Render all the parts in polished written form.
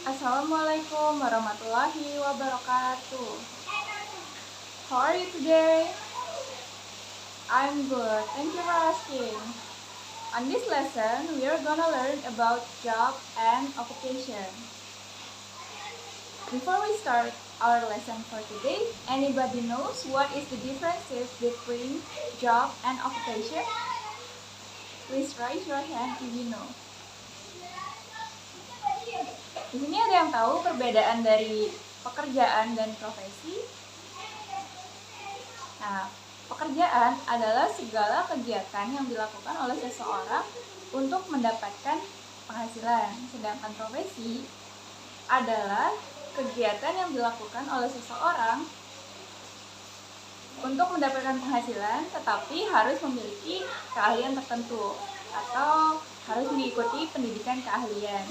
Assalamualaikum warahmatullahi wabarakatuh. How are you today? I'm good. Thank you for asking. On this lesson, we are gonna learn about job and occupation. Before we start our lesson for today, anybody knows what is the differences between job and occupation? Please raise your hand if you know. Di sini ada yang tahu perbedaan dari pekerjaan dan profesi? Nah, pekerjaan adalah segala kegiatan yang dilakukan oleh seseorang untuk mendapatkan penghasilan. Sedangkan profesi adalah kegiatan yang dilakukan oleh seseorang untuk mendapatkan penghasilan, tetapi harus memiliki keahlian tertentu atau harus mengikuti pendidikan keahlian.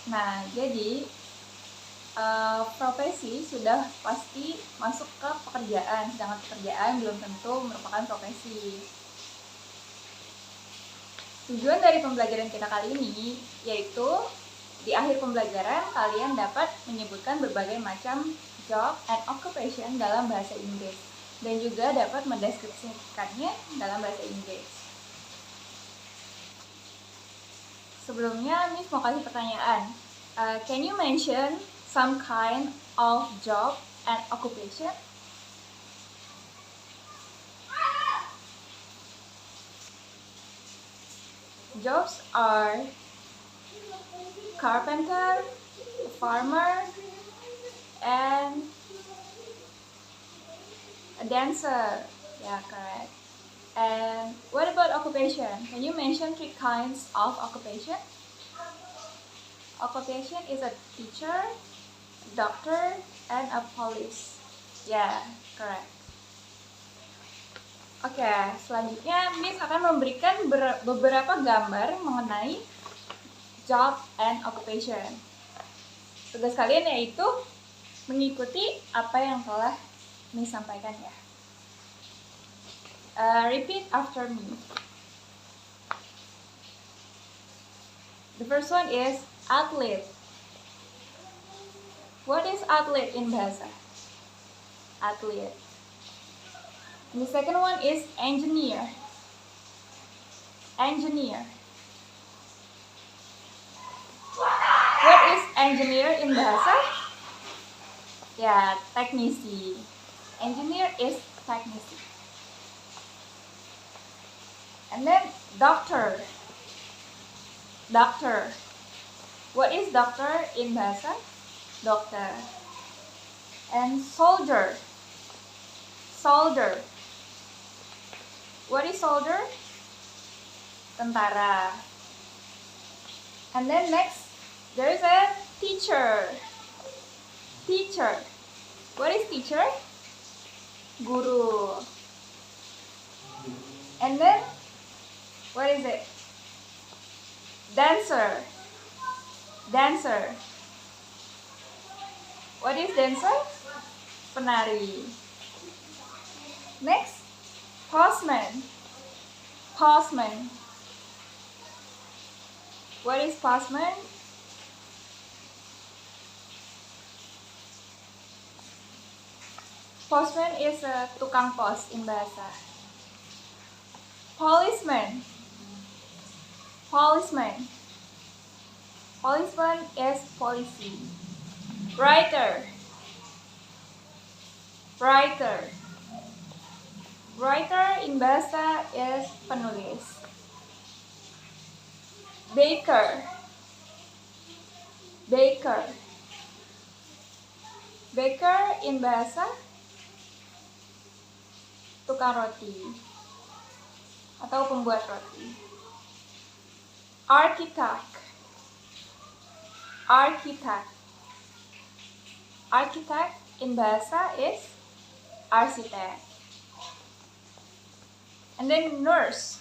Nah, jadi profesi sudah pasti masuk ke pekerjaan, sedangkan pekerjaan belum tentu merupakan profesi. Tujuan dari pembelajaran kita kali ini yaitu di akhir pembelajaran kalian dapat menyebutkan berbagai macam job and occupation dalam bahasa Inggris dan juga dapat mendeskripsikannya dalam bahasa Inggris. Sebelumnya, Miss mau kasih pertanyaan. Can you mention some kind of job and occupation? Jobs are carpenter, farmer, and a dancer. Yeah, correct. And what about occupation? Can you mention 3 kinds of occupation? Occupation is a teacher, a doctor, and a police. Yeah, correct. Oke, selanjutnya Miss akan memberikan beberapa gambar mengenai job and occupation. Tugas kalian yaitu mengikuti apa yang telah Miss sampaikan ya. Repeat after me. The first one is athlete. What is athlete in bahasa? Athlete. And the second one is engineer. Engineer. What is engineer in bahasa? Ya, teknisi. Engineer is teknisi. And then doctor. Doctor. What is doctor in bahasa? Dokter. And soldier. Soldier. What is soldier? Tentara. And then next, there is a teacher. Teacher. What is teacher? Guru. And then, what is it? Dancer. Dancer. What is dancer? Penari. Next, postman. Postman. What is postman? Postman is a tukang pos in bahasa. Policeman. Policeman. Policeman is polisi. Writer. Writer. Writer in bahasa is penulis. Baker. Baker. Baker in bahasa tukang roti atau pembuat roti. Architect. Architect. Architect in bahasa is arsitek. And then nurse.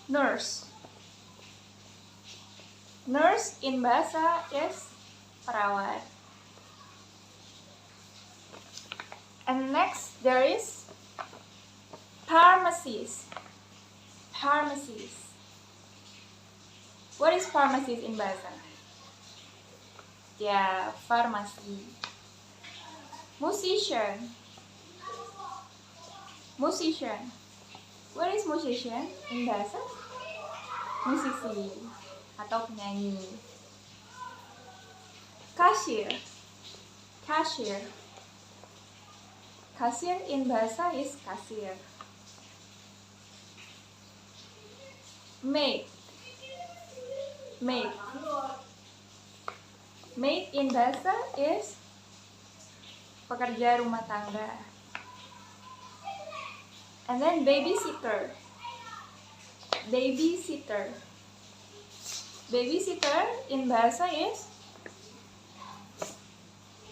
Nurse. Nurse in bahasa is perawat. And next there is Pharmacist. Pharmacist. What is pharmacist in bahasa? Yeah, pharmacy. Musician. Musician. What is musician in bahasa? Musisi atau penyanyi. Cashier. Cashier. Cashier in bahasa is cashier. Maid. Maid. Maid in bahasa is pekerja rumah tangga. And then babysitter. Babysitter. Babysitter in bahasa is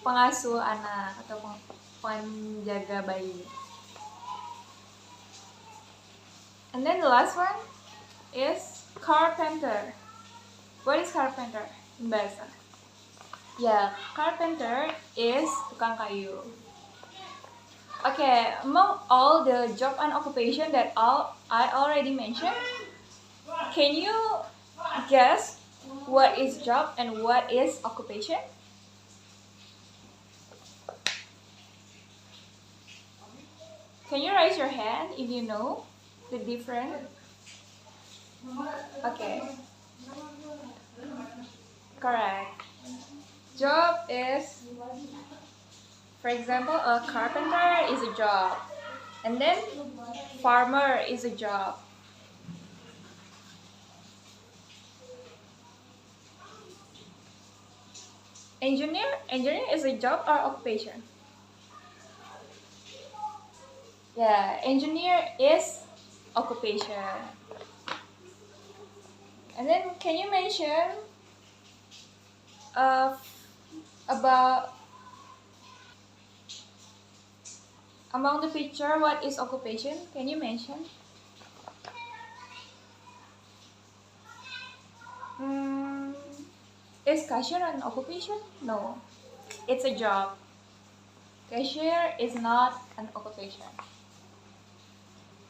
pengasuh anak atau penjaga bayi. And then the last one is carpenter. What is carpenter in bahasa? Yeah, carpenter is tukang kayu. Okay, among all the job and occupation that I already mentioned, can you guess what is job and what is occupation? Can you raise your hand if you know the difference? Okay. Correct. Job is, for example, a carpenter is a job. And then farmer is a job. Engineer is a job or occupation? Yeah, engineer is occupation. And then can you mention about among the picture what is occupation? Can you mention? Is cashier an occupation? No, it's a job. Cashier is not an occupation.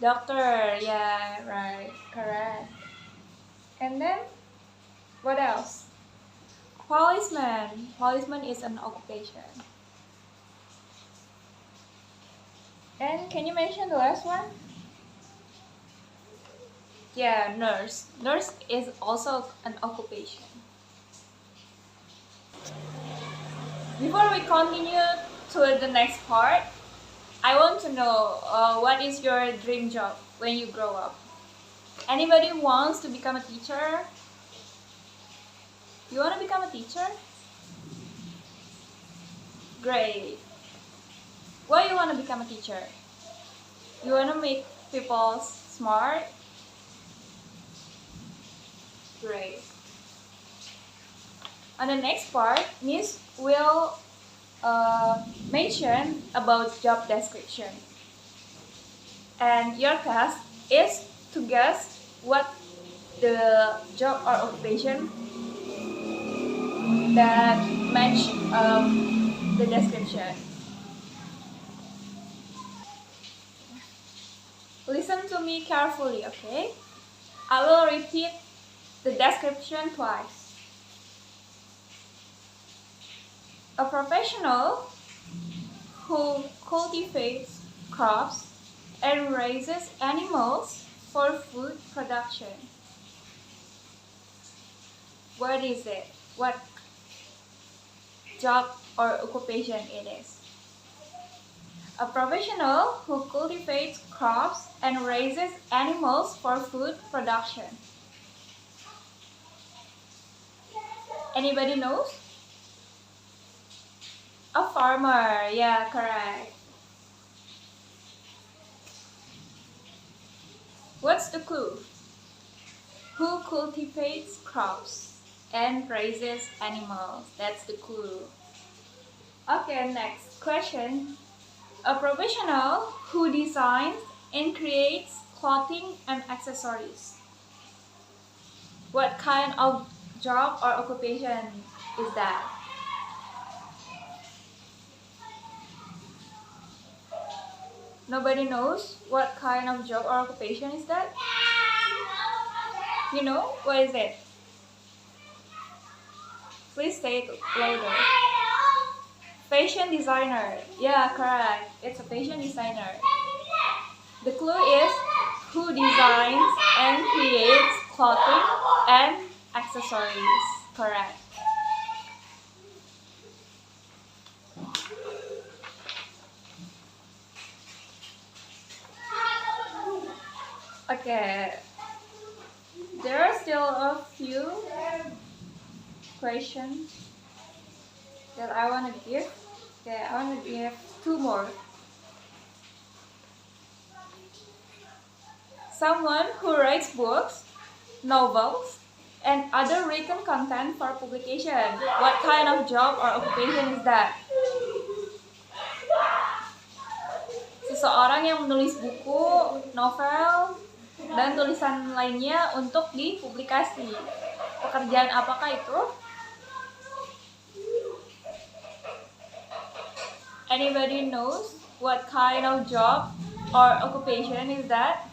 Doctor, yeah, right, correct. And then, what else? Policeman. Policeman is an occupation. And can you mention the last one? Yeah, nurse. Nurse is also an occupation. Before we continue to the next part, I want to know what is your dream job when you grow up? Anybody wants to become a teacher? You want to become a teacher? Great. Why you want to become a teacher? You want to make people smart? Great. On the next part, Miss will mention about job description. And your task is to guess what the job or occupation that match the description. Listen to me carefully, okay? I will repeat the description twice. A professional who cultivates crops and raises animals for food production. What is it? What job or occupation it is? A professional who cultivates crops and raises animals for food production. Anybody knows? A farmer, yeah, correct. What's the clue? Who cultivates crops and raises animals? That's the clue. Okay, next question. A professional who designs and creates clothing and accessories. What kind of job or occupation is that? Nobody knows what kind of job or occupation is that? You know? What is it? Please say it louder. Fashion designer. Yeah, correct. It's a fashion designer. The clue is who designs and creates clothing and accessories. Correct. Okay. There are still a few questions that I want to give. Okay, I want to give two more. Someone who writes books, novels, and other written content for publication. What kind of job or occupation is that? Seseorang yang menulis buku, novel, dan tulisan lainnya untuk dipublikasi. Pekerjaan apakah itu? Anybody knows what kind of job or occupation is that?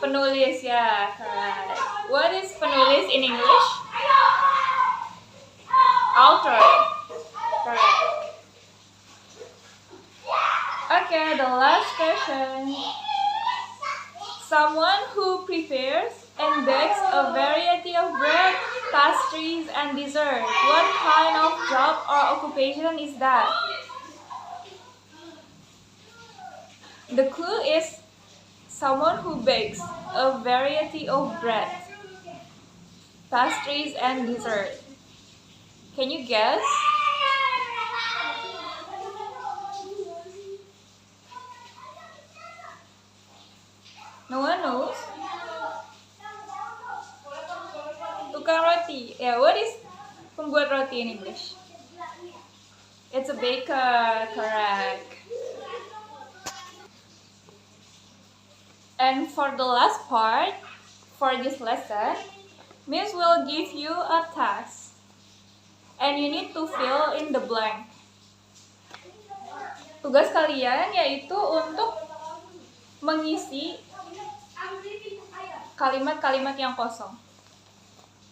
Penulis, ya, correct. What is penulis in English? Author, correct. Okay, the last question. Someone who prepares and bakes a variety of bread, pastries, and dessert. What kind of job or occupation is that? The clue is someone who bakes a variety of bread, pastries, and dessert. Can you guess? No one knows? Tukang roti. Yeah, what is pembuat roti in English? It's a baker, correct. And for the last part, for this lesson, Miss will give you a task. And you need to fill in the blank. Tugas kalian yaitu untuk mengisi kalimat-kalimat yang kosong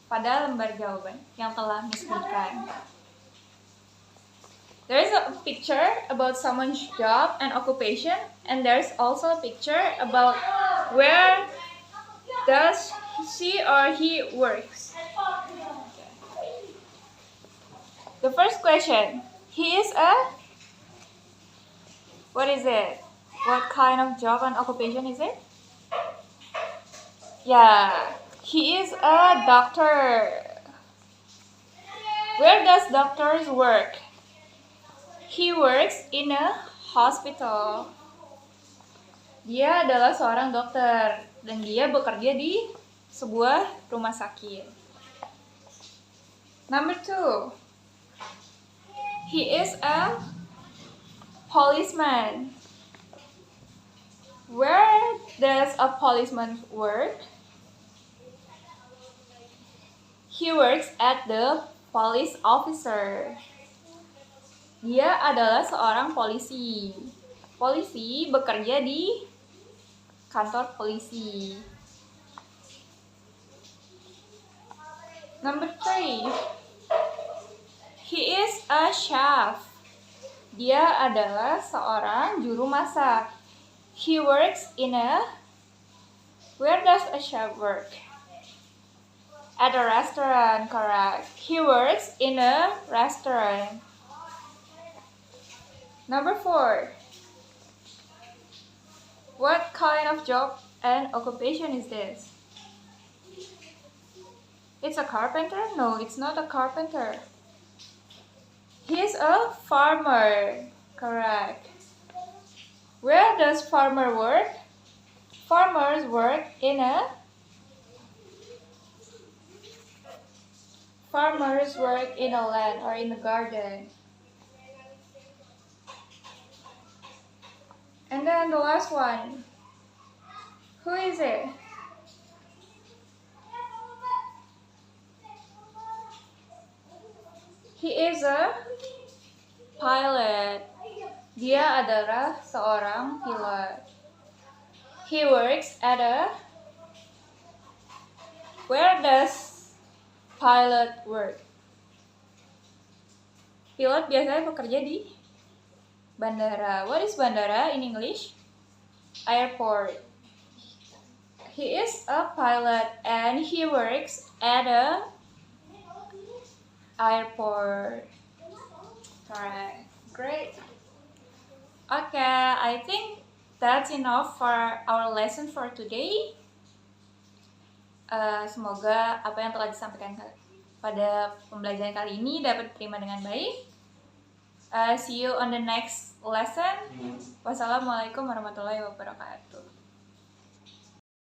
pada lembar jawaban yang telah Miss berikan. There is a picture about someone's job and occupation, and there's also a picture about where does she or he works. The first question, he is a, what is it? What kind of job and occupation is it? Yeah, he is a doctor. Where does doctors work? He works in a hospital. Dia adalah seorang dokter dan dia bekerja di sebuah rumah sakit. Number 2. He is a policeman. Where does a policeman work? He works at the police officer. Dia adalah seorang polisi. Polisi bekerja di kantor polisi. Number 3. He is a chef. Dia adalah seorang juru masak. He works in a... Where does a chef work? At a restaurant, correct. He works in a restaurant. Number 4. What kind of job and occupation is this? It's a carpenter? No, it's not a carpenter. He's a farmer, correct. Where does farmer work? Farmers work in a... Farmers work in a land or in a garden. And then the last one. Who is it? He is a pilot. Dia adalah seorang pilot. He works at a... Where does pilot work? Pilot biasanya bekerja di bandara. What is bandara in English? Airport. He is a pilot and he works at a airport. Correct. Great. Okay, I think that's enough for our lesson for today. Semoga apa yang telah disampaikan pada pembelajaran kali ini dapat diterima dengan baik. See you on the next lesson. Wassalamualaikum warahmatullahi wabarakatuh.